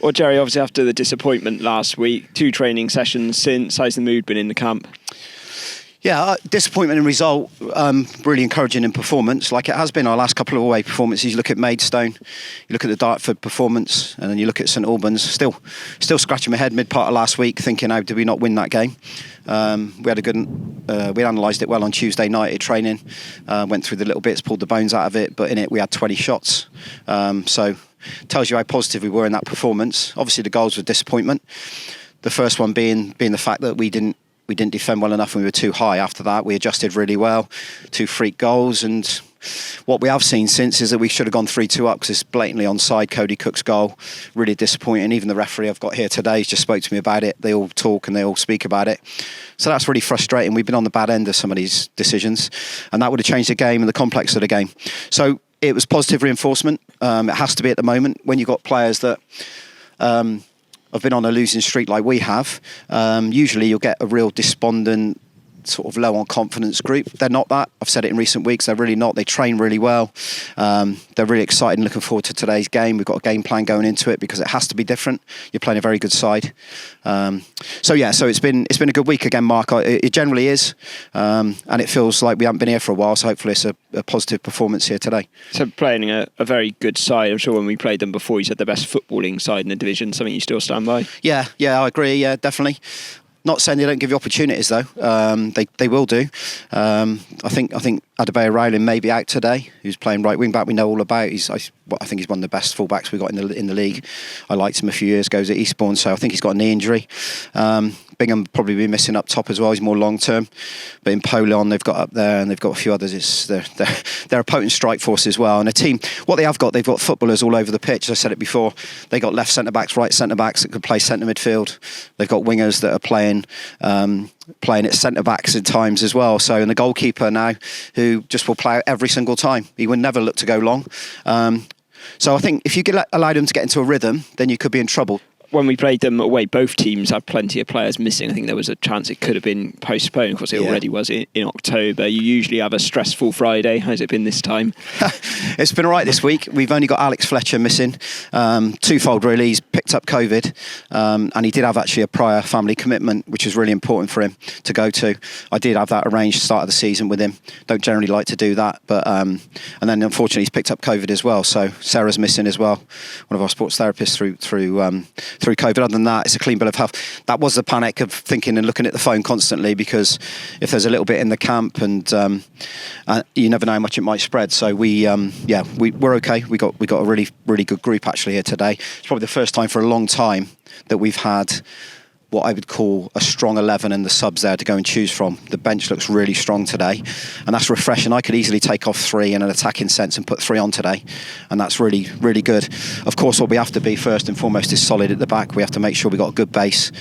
Well, Jerry, obviously after the disappointment last week, 2 training sessions since, how's the mood been in the camp? Yeah, disappointment in result, really encouraging in performance, like it has been our last couple of away performances. You look at Maidstone, you look at the Dartford performance, and then you look at St Albans. Still scratching my head mid part of last week, thinking how did we not win that game? We had we analysed it well on Tuesday night at training, went through the little bits, pulled the bones out of it, but in it we had 20 shots. So tells you how positive we were in that performance. Obviously the goals were disappointment. The first one being the fact that we didn't defend well enough and we were too high. After that, we adjusted really well. 2 freak goals, and what we have seen since is that we should have gone 3-2 up because it's blatantly onside. Cody Cook's goal, really disappointing. Even the referee I've got here today just spoke to me about it. They all talk and they all speak about it. So that's really frustrating. We've been on the bad end of some of these decisions, and that would have changed the game and the complex of the game. So it was positive reinforcement. It has to be at the moment when you've got players that have been on a losing streak like we have. Usually you'll get a real despondent, sort of low on confidence group. They're not that. I've said it in recent weeks. They're really not. They train really well. They're really excited and looking forward to today's game. We've got a game plan going into it because it has to be different. You're playing a very good side. So it's been a good week again, Mark. It generally is, and it feels like we haven't been here for a while. So hopefully it's a positive performance here today. So playing a very good side. I'm sure when we played them before, you said the bbest footballing side in the division. Something you still stand by? Yeah, I agree. Yeah, definitely. Not saying they don't give you opportunities though. They will do. I think Adebayo Rowling may be out today. Who's playing right wing back? We know all about. I think he's one of the best fullbacks we got in the league. I liked him a few years ago at Eastbourne, so I think he's got a knee injury. Bingham probably be missing up top as well. He's more long term. But in Polon they've got up there, and they've got a few others. They're a potent strike force as well. And a team, what they've got footballers all over the pitch. I said it before. They got left centre backs, right centre backs that could play centre midfield. They've got wingers that are playing at centre backs at times as well. So, and the goalkeeper now, who just will play out every single time. He would never look to go long. So I think if you allow them to get into a rhythm, then you could be in trouble. When we played them away, both teams had plenty of players missing. I think there was a chance it could have been postponed. Of course, it already was in October. You usually have a stressful Friday. How's it been this time? It's been all right this week. We've only got Alex Fletcher missing. Twofold, really. He's picked up COVID, and he did have actually a prior family commitment, which is really important for him to go to. I did have that arranged start of the season with him. Don't generally like to do that, but and then unfortunately he's picked up COVID as well. So Sarah's missing as well, one of our sports therapists through COVID. Other than that, it's a clean bill of health. That was the panic of thinking and looking at the phone constantly, because if there's a little bit in the camp, and you never know how much it might spread. So we're okay. We got a really good group actually here today. It's probably the first time for a long time that we've had what I would call a strong 11 and the subs there to go and choose from. The bench looks really strong today, and that's refreshing. I could easily take off 3 in an attacking sense and put 3 on today, and that's really, really good. Of course, what we have to be first and foremost is solid at the back. We have to make sure we've got a good base.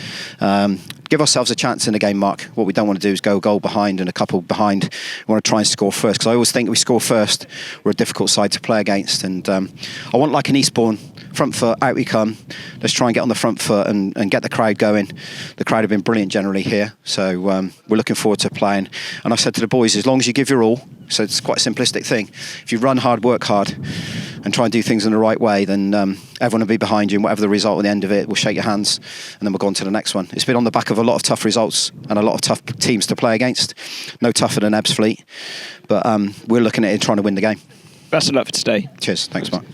Give ourselves a chance in the game, Mark. What we don't want to do is go a goal behind and a couple behind. We want to try and score first, because I always think if we score first, we're a difficult side to play against. And I want, like an Eastbourne, front foot, out we come. Let's try and get on the front foot and get the crowd going. The crowd have been brilliant generally here, so we're looking forward to playing. And I said to the boys, as long as you give your all, so it's quite a simplistic thing. If you run hard, work hard, and try and do things in the right way, then everyone will be behind you, and whatever the result at the end of it, we'll shake your hands, and then we'll go on to the next one. It's been on the back of a lot of tough results and a lot of tough teams to play against. No tougher than Ebbsfleet, but we're looking at it trying to win the game. Best of luck for today. Cheers. Thanks, Mark.